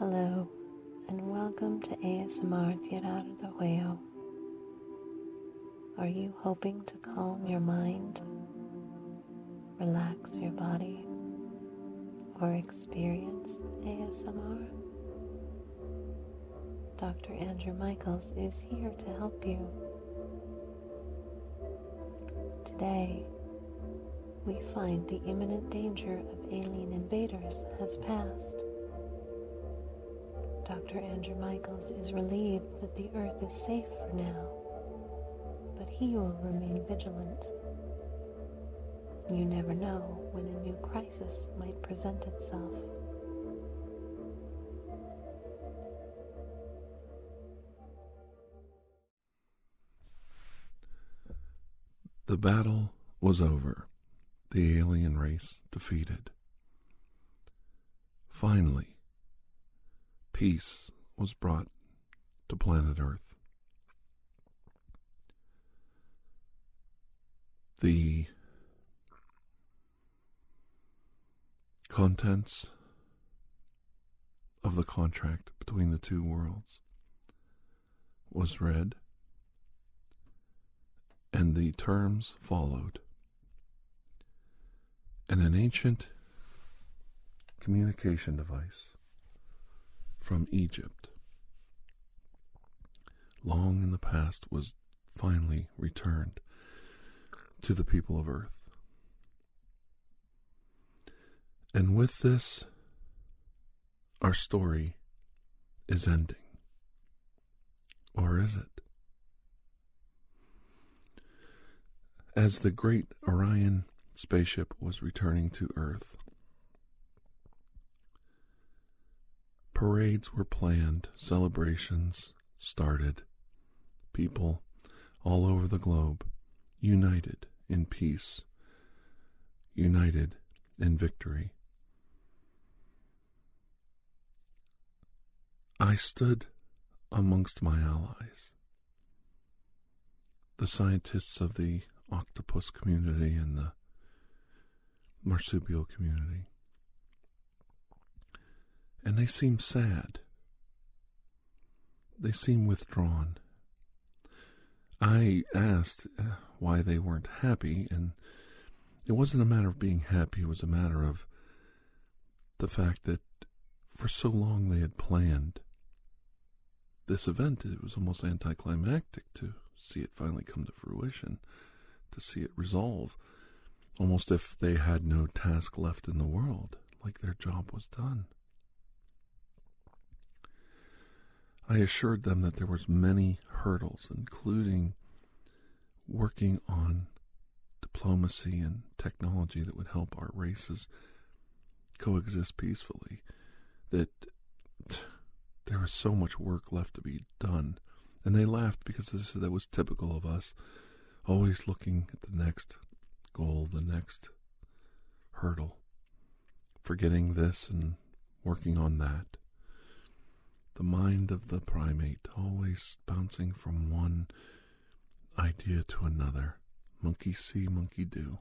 Hello, and welcome to ASMR TirarADeguello. Are you hoping to calm your mind, relax your body, or experience ASMR? Dr. Andrew Michaels is here to help you. Today, we find the imminent danger of alien invaders has passed. Dr. Andrew Michaels is relieved that the Earth is safe for now, but he will remain vigilant. You never know when a new crisis might present itself. The battle was over, the alien race defeated. Finally, peace was brought to planet Earth. The contents of the contract between the two worlds was read, and the terms followed. And an ancient communication device from Egypt, long in the past, was finally returned to the people of Earth. And with this, our story is ending. Or is it? As the great Orion spaceship was returning to Earth, parades were planned, celebrations started, people all over the globe united in peace, united in victory. I stood amongst my allies, the scientists of the octopus community and the marsupial community. And they seem sad. They seem withdrawn. I asked why they weren't happy, and it wasn't a matter of being happy, it was a matter of the fact that for so long they had planned this event. It was almost anticlimactic to see it finally come to fruition, to see it resolve, almost if they had no task left in the world, like their job was done. I assured them that there was many hurdles, including working on diplomacy and technology that would help our races coexist peacefully, that there was so much work left to be done. And they laughed because that was typical of us, always looking at the next goal, the next hurdle, forgetting this and working on that. The mind of the primate, always bouncing from one idea to another. Monkey see, monkey do.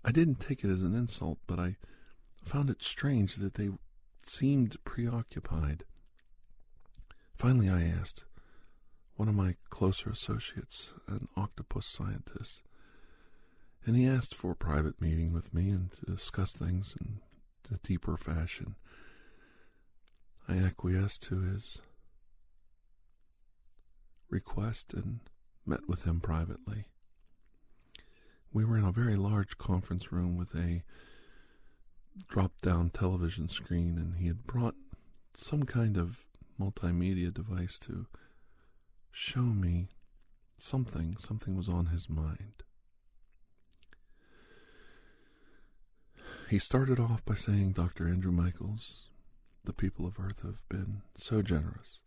I didn't take it as an insult, but I found it strange that they seemed preoccupied. Finally, I asked one of my closer associates, an octopus scientist, and he asked for a private meeting with me and to discuss things in a deeper fashion. I acquiesced to his request and met with him privately. We were in a very large conference room with a drop-down television screen, and he had brought some kind of multimedia device to show me something was on his mind. He started off by saying, "Dr. Andrew Michaels, the people of Earth have been so generous.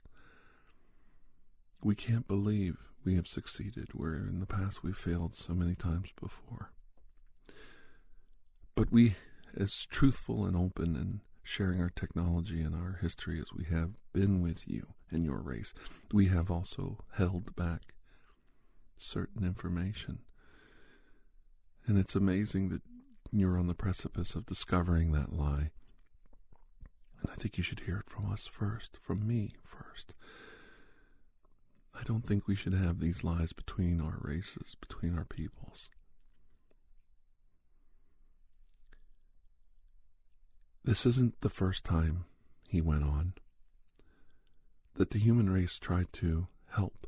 We can't believe we have succeeded where in the past we failed so many times before. But we, as truthful and open and sharing our technology and our history as we have been with you and your race, we have also held back certain information. And it's amazing that you're on the precipice of discovering that lie And I think you should hear it from us first, from me first. I don't think we should have these lies between our races, between our peoples. This isn't the first time, he went on, that the human race tried to help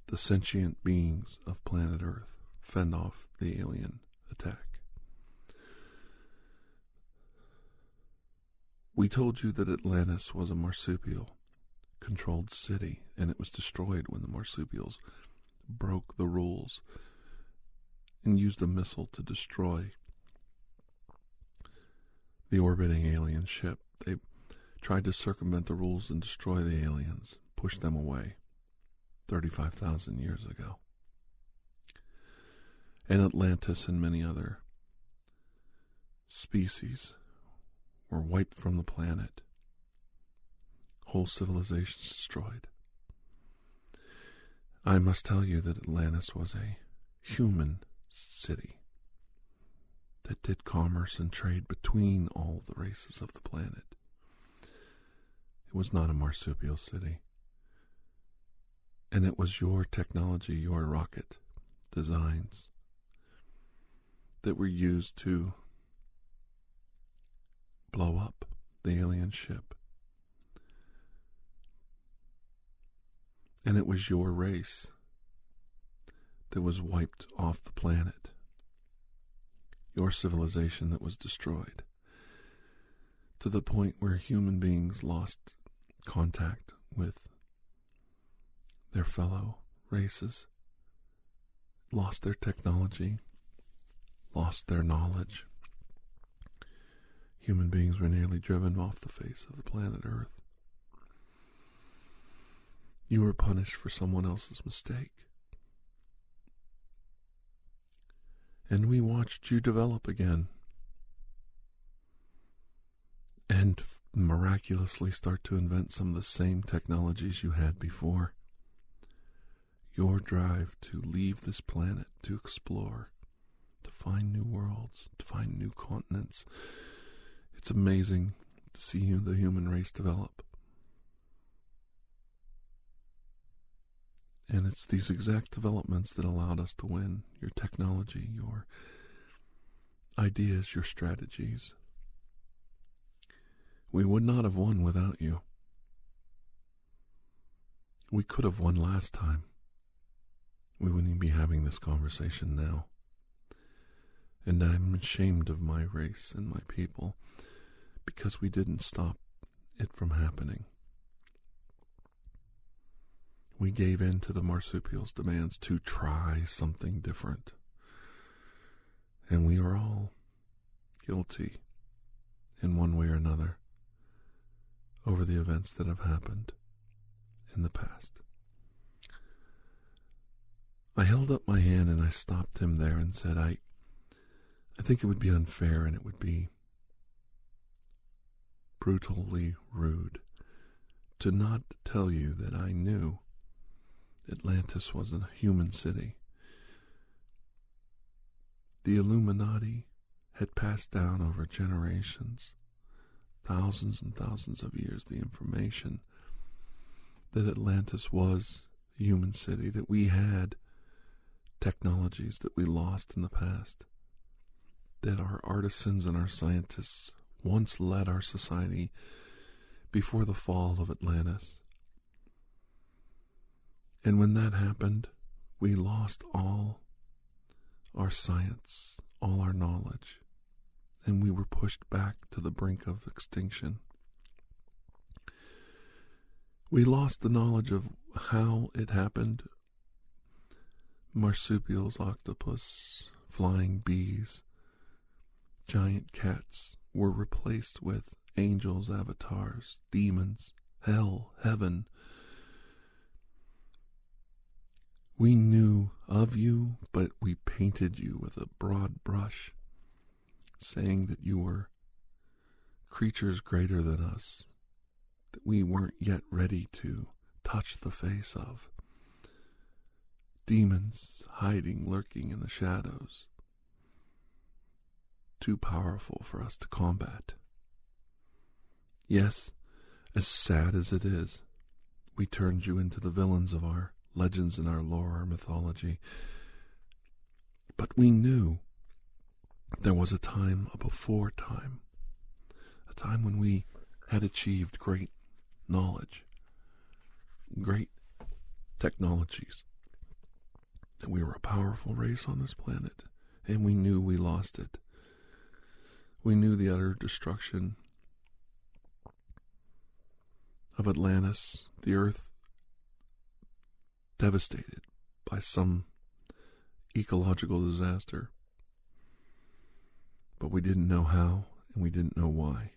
the sentient beings of planet Earth fend off the alien attack. We told you that Atlantis was a marsupial-controlled city, and it was destroyed when the marsupials broke the rules and used a missile to destroy the orbiting alien ship. They tried to circumvent the rules and destroy the aliens, push them away 35,000 years ago. And Atlantis and many other species were wiped from the planet. Whole civilizations destroyed. I must tell you that Atlantis was a human city that did commerce and trade between all the races of the planet. It was not a marsupial city. And it was your technology, your rocket designs that were used to blow up the alien ship. And it was your race that was wiped off the planet. Your civilization that was destroyed. To the point where human beings lost contact with their fellow races, lost their technology, lost their knowledge. Human beings were nearly driven off the face of the planet Earth. You were punished for someone else's mistake. And we watched you develop again. And miraculously start to invent some of the same technologies you had before. Your drive to leave this planet, to explore, to find new worlds, to find new continents. It's amazing to see the human race develop. And it's these exact developments that allowed us to win. Your technology, your ideas, your strategies. We would not have won without you. We could have won last time. We wouldn't even be having this conversation now. And I'm ashamed of my race and my people because we didn't stop it from happening. We gave in to the marsupials' demands to try something different. And we are all guilty in one way or another over the events that have happened in the past. I held up my hand and I stopped him there and said, I think it would be unfair and it would be brutally rude to not tell you that I knew Atlantis was a human city. The Illuminati had passed down over generations, thousands and thousands of years, the information that Atlantis was a human city, that we had technologies that we lost in the past, that our artisans and our scientists once led our society before the fall of Atlantis. And when that happened, we lost all our science, all our knowledge, and we were pushed back to the brink of extinction. We lost the knowledge of how it happened. Marsupials, octopus, flying bees, giant cats were replaced with angels, avatars, demons, hell, heaven. We knew of you, but we painted you with a broad brush, saying that you were creatures greater than us, that we weren't yet ready to touch the face of. Demons hiding, lurking in the shadows, too powerful for us to combat. Yes, as sad as it is, we turned you into the villains of our legends and our lore, our mythology. But we knew there was a time, a before time, a time when we had achieved great knowledge, great technologies, that we were a powerful race on this planet, and we knew we lost it. We knew the utter destruction of Atlantis, the Earth devastated by some ecological disaster. But we didn't know how, and we didn't know why.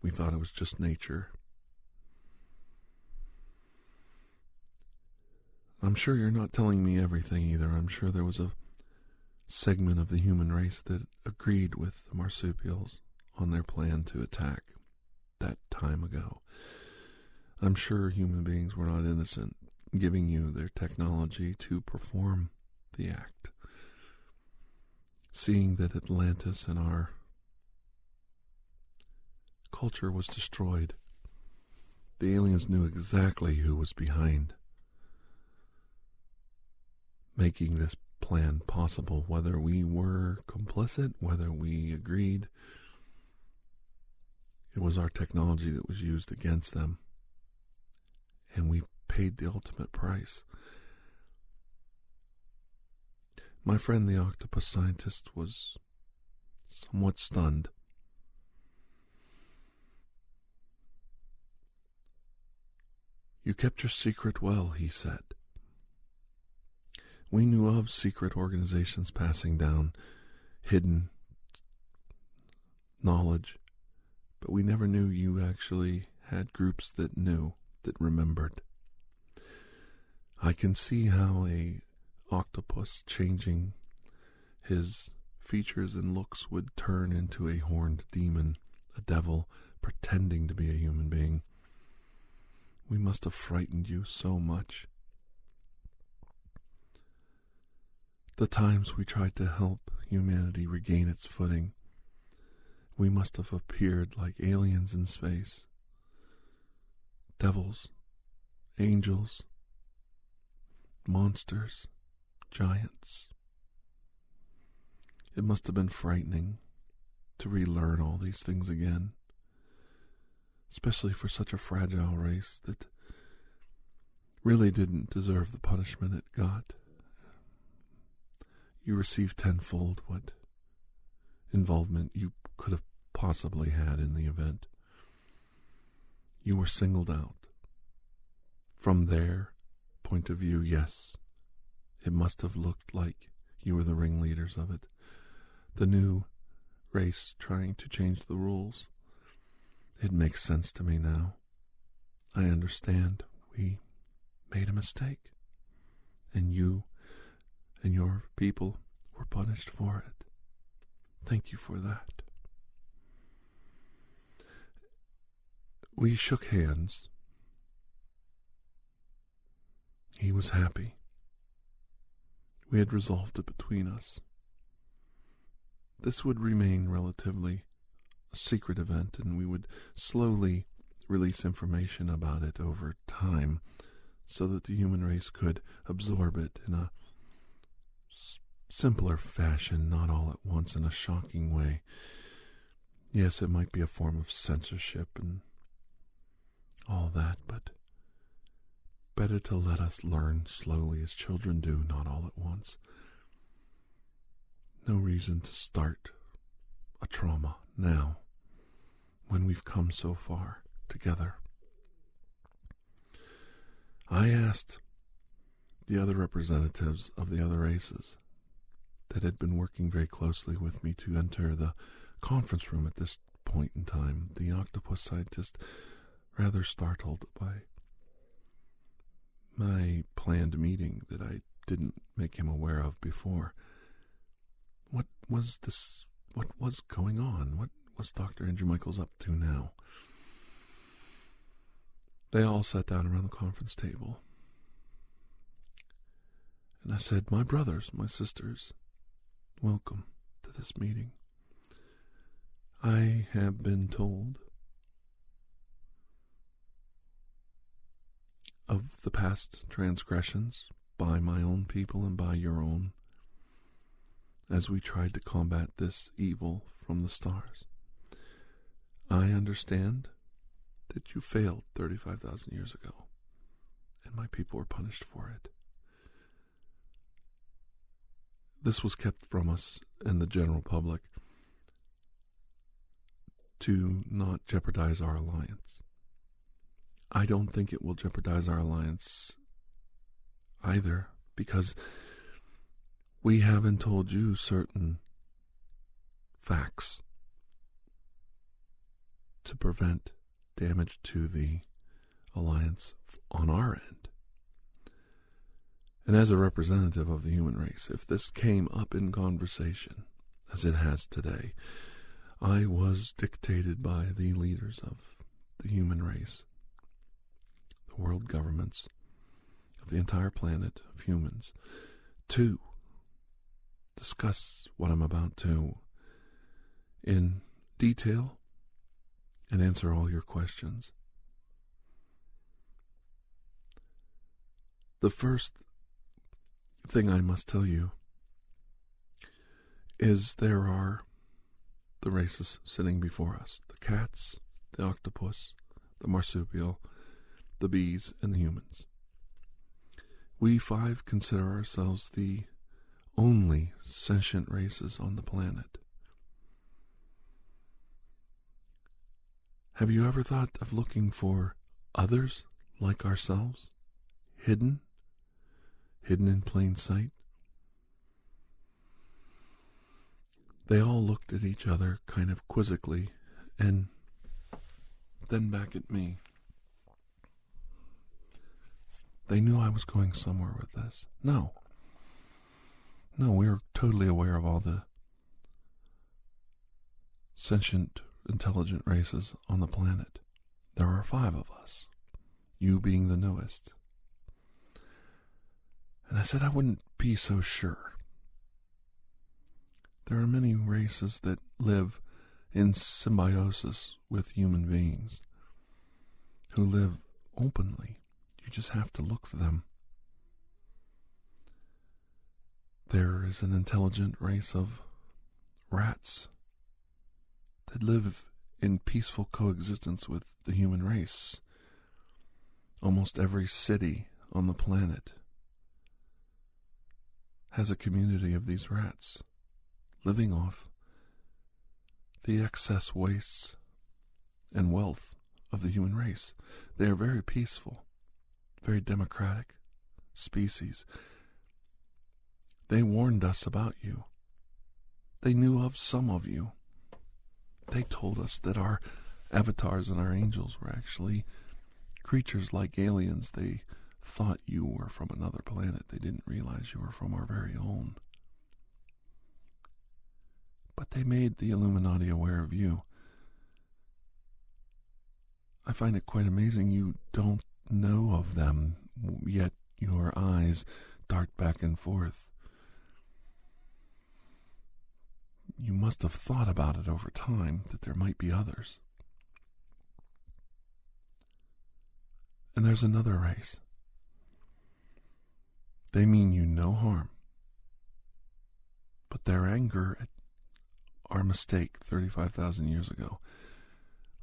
We thought it was just nature. I'm sure you're not telling me everything either. I'm sure there was a segment of the human race that agreed with the marsupials on their plan to attack that time ago. I'm sure human beings were not innocent, giving you their technology to perform the act. Seeing that Atlantis and our culture was destroyed, the aliens knew exactly who was behind making this plan possible, whether we were complicit, whether we agreed. It was our technology that was used against them, and we paid the ultimate price. My friend, the octopus scientist, was somewhat stunned. You kept your secret well, he said. We knew of secret organizations passing down hidden knowledge, but we never knew you actually had groups that knew, that remembered. I can see how a octopus changing his features and looks would turn into a horned demon, a devil pretending to be a human being. We must have frightened you so much. The times we tried to help humanity regain its footing, we must have appeared like aliens in space. Devils, angels, monsters, giants. It must have been frightening to relearn all these things again, especially for such a fragile race that really didn't deserve the punishment it got. You received tenfold what involvement you could have possibly had in the event. You were singled out. From their point of view, yes, it must have looked like you were the ringleaders of it. The new race trying to change the rules. It makes sense to me now. I understand we made a mistake, and you and your people were punished for it. Thank you for that. We shook hands. He was happy. We had resolved it between us. This would remain relatively a secret event, and we would slowly release information about it over time so that the human race could absorb it in a simpler fashion, not all at once in a shocking way. Yes, it might be a form of censorship and all that, but better to let us learn slowly as children do, not all at once. No reason to start a trauma now when we've come so far together. I asked the other representatives of the other races that had been working very closely with me to enter the conference room at this point in time. The octopus scientist, rather startled by my planned meeting that I didn't make him aware of before. What was this? What was going on? What was Dr. Andrew Michaels up to now? They all sat down around the conference table. And I said, my brothers, my sisters, welcome to this meeting. I have been told of the past transgressions by my own people and by your own, as we tried to combat this evil from the stars. I understand that you failed 35,000 years ago, and my people were punished for it. This was kept from us and the general public to not jeopardize our alliance. I don't think it will jeopardize our alliance either, because we haven't told you certain facts to prevent damage to the alliance on our end. And as a representative of the human race, if this came up in conversation, as it has today, I was dictated by the leaders of the human race, the world governments of the entire planet of humans, to discuss what I'm about to in detail and answer all your questions. The first thing I must tell you is there are the races sitting before us: the cats, the octopus, the marsupial, the bees, and the humans. We five consider ourselves the only sentient races on the planet. Have you ever thought of looking for others like ourselves, hidden in plain sight? They all looked at each other kind of quizzically, and then back at me. They knew I was going somewhere with this. No, we were totally aware of all the sentient, intelligent races on the planet. There are 5 of us, you being the newest. And I said I wouldn't be so sure. There are many races that live in symbiosis with human beings, who live openly. You just have to look for them. There is an intelligent race of rats that live in peaceful coexistence with the human race. Almost every city on the planet has a community of these rats living off the excess wastes and wealth of the human race. They are very peaceful, very democratic species. They warned us about you. They knew of some of you. They told us that our avatars and our angels were actually creatures like aliens. They thought you were from another planet. They didn't realize you were from our very own. But they made the Illuminati aware of you. I find it quite amazing you don't know of them, yet your eyes dart back and forth. You must have thought about it over time, that there might be others. And there's another race. They mean you no harm. But their anger at our mistake 35,000 years ago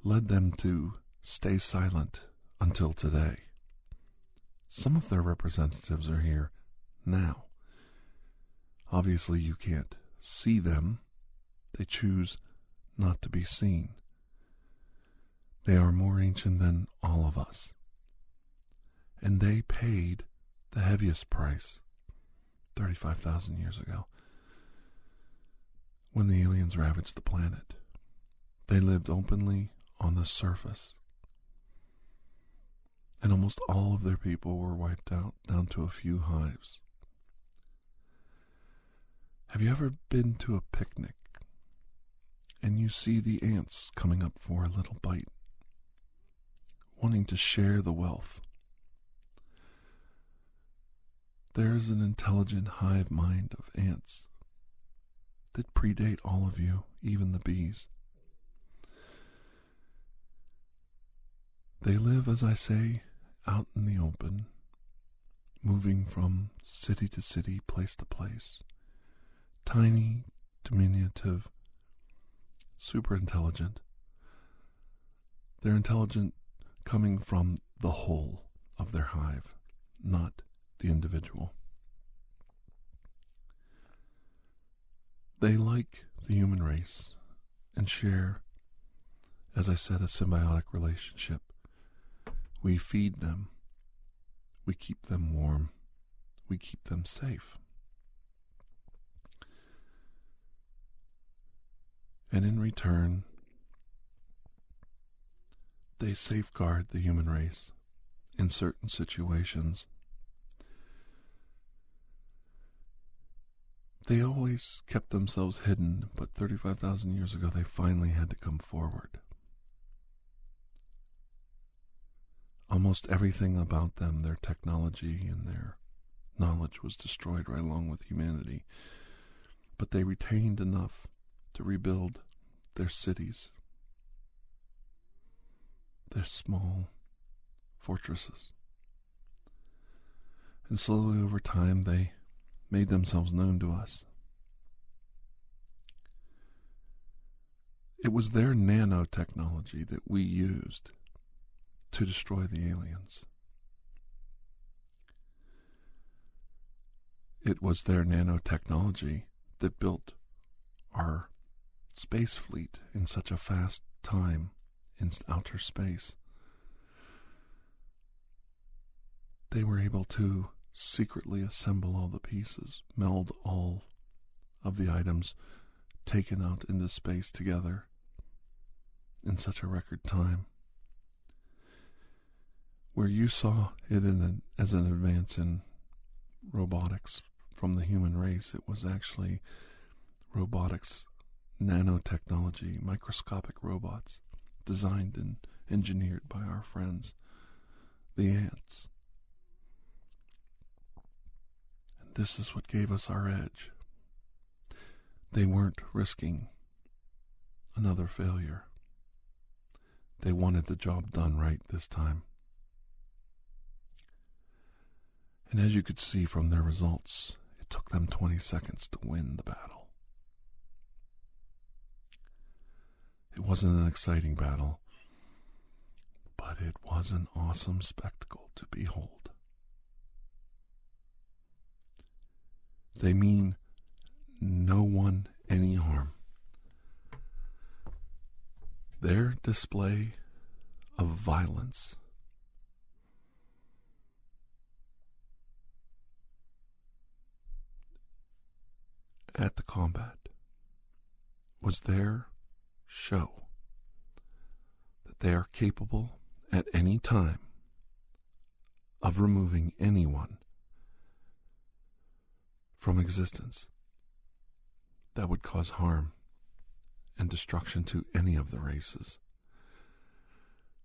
led them to stay silent until today. Some of their representatives are here now. Obviously, you can't see them. They choose not to be seen. They are more ancient than all of us. And they paid the heaviest price 35,000 years ago when the aliens ravaged the planet. They lived openly on the surface, and almost all of their people were wiped out down to a few hives. Have you ever been to a picnic and you see the ants coming up for a little bite, wanting to share the wealth? There is an intelligent hive mind of ants that predate all of you, even the bees. They live, as I say, out in the open, moving from city to city, place to place. Tiny, diminutive, super intelligent. They're intelligent coming from the whole of their hive, not the individual. They like the human race and share, as I said, a symbiotic relationship. We feed them. We keep them warm. We keep them safe. And in return, they safeguard the human race in certain situations. They always kept themselves hidden, but 35,000 years ago they finally had to come forward. Almost everything about them, their technology and their knowledge, was destroyed right along with humanity. But they retained enough to rebuild their cities, their small fortresses. And slowly over time they made themselves known to us. It was their nanotechnology that we used to destroy the aliens. It was their nanotechnology that built our space fleet in such a fast time in outer space. They were able to secretly assemble all the pieces, meld all of the items taken out into space together in such a record time. Where you saw it as an advance in robotics from the human race, it was actually robotics, nanotechnology, microscopic robots designed and engineered by our friends, the ants. And this is what gave us our edge. They weren't risking another failure. They wanted the job done right this time. And as you could see from their results, it took them 20 seconds to win the battle. It wasn't an exciting battle, but it was an awesome spectacle to behold. They mean no one any harm. Their display of violence at the combat was their show that they are capable at any time of removing anyone from existence that would cause harm and destruction to any of the races.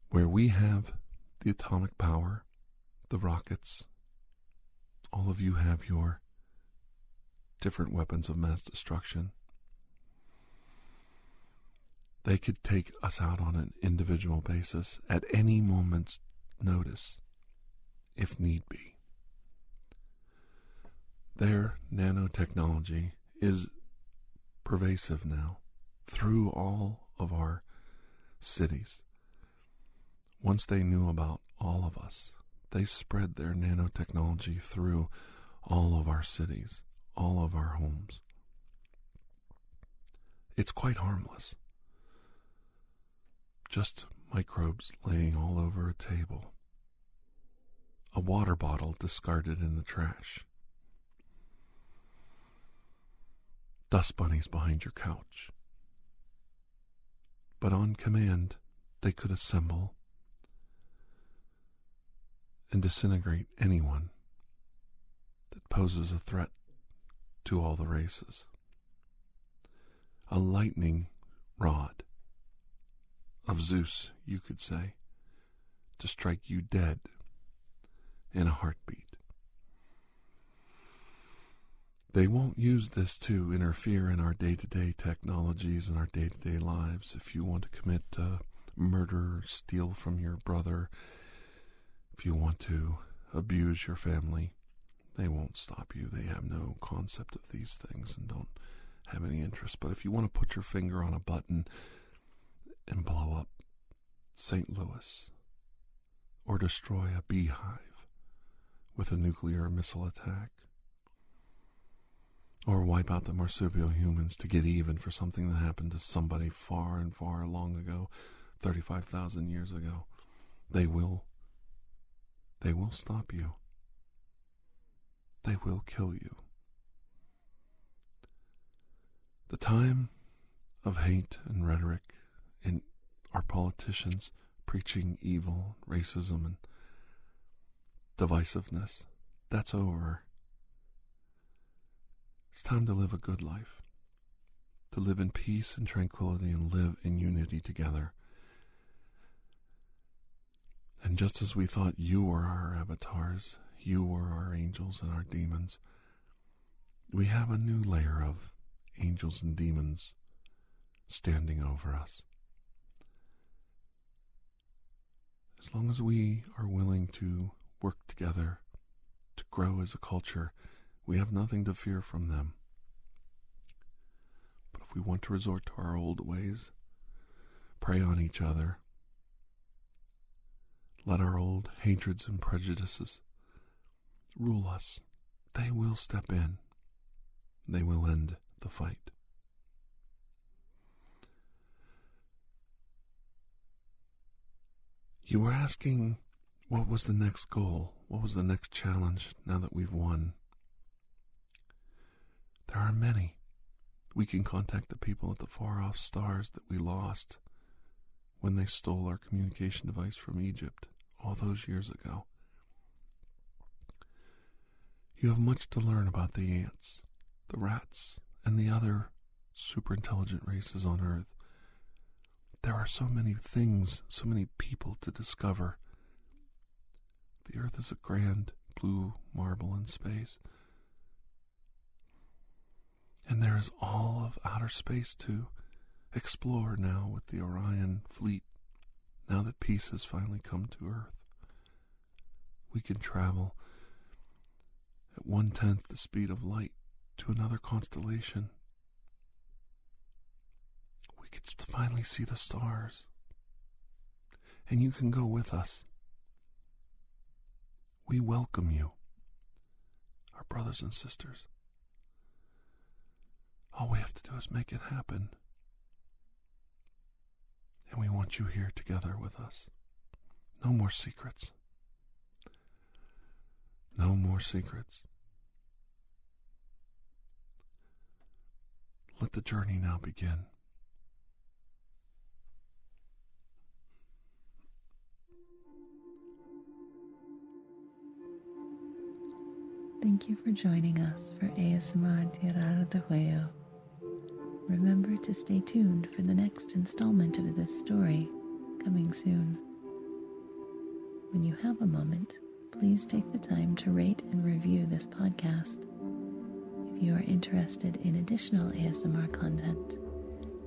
Where we have the atomic power, the rockets, all of you have your different weapons of mass destruction. They could take us out on an individual basis at any moment's notice, if need be. Their nanotechnology is pervasive now through all of our cities. Once they knew about all of us, they spread their nanotechnology through all of our cities, all of our homes. It's quite harmless. Just microbes laying all over a table. A water bottle discarded in the trash. Dust bunnies behind your couch. But on command, they could assemble and disintegrate anyone that poses a threat to all the races. A lightning rod of Zeus, you could say, to strike you dead in a heartbeat. They won't use this to interfere in our day-to-day technologies and our day-to-day lives. If you want to commit murder, steal from your brother, If you want to abuse your family, they won't stop you. They have no concept of these things and don't have any interest. But if you want to put your finger on a button and blow up St. Louis or destroy a beehive with a nuclear missile attack, or wipe out the marsupial humans to get even for something that happened to somebody far and far long ago, 35,000 years ago, they will stop you. They will kill you. The time of hate and rhetoric in our politicians preaching evil, racism, and divisiveness, that's over. It's time to live a good life, to live in peace and tranquility and live in unity together. And just as we thought you were our avatars, you were our angels and our demons, we have a new layer of angels and demons standing over us. As long as we are willing to work together to grow as a culture, we have nothing to fear from them. But if we want to resort to our old ways, prey on each other, let our old hatreds and prejudices rule us, they will step in. They will end the fight. You were asking, what was the next goal? What was the next challenge now that we've won? There are many. We can contact the people at the far-off stars that we lost when they stole our communication device from Egypt all those years ago. You have much to learn about the ants, the rats, and the other super-intelligent races on Earth. There are so many things, so many people to discover. The Earth is a grand blue marble in space. And there is all of outer space to explore now with the Orion fleet, now that peace has finally come to Earth. We can travel at 1/10 the speed of light to another constellation. We can finally see the stars. And you can go with us. We welcome you, our brothers and sisters. All we have to do is make it happen. And we want you here together with us. No more secrets. No more secrets. Let the journey now begin. Thank you for joining us for ASMR TirarADeguello. Remember to stay tuned for the next installment of this story, coming soon. When you have a moment, please take the time to rate and review this podcast. If you are interested in additional ASMR content,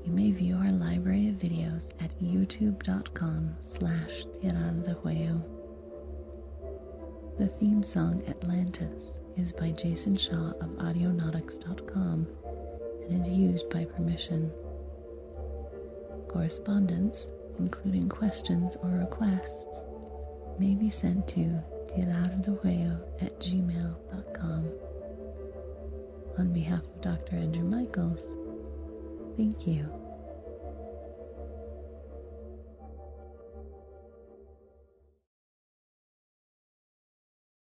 you may view our library of videos at youtube.com/TirarADeguello. The theme song Atlantis is by Jason Shaw of audionautics.com and is used by permission. Correspondence, including questions or requests, may be sent to TirarADeguello@gmail.com. On behalf of Dr. Andrew Michaels, thank you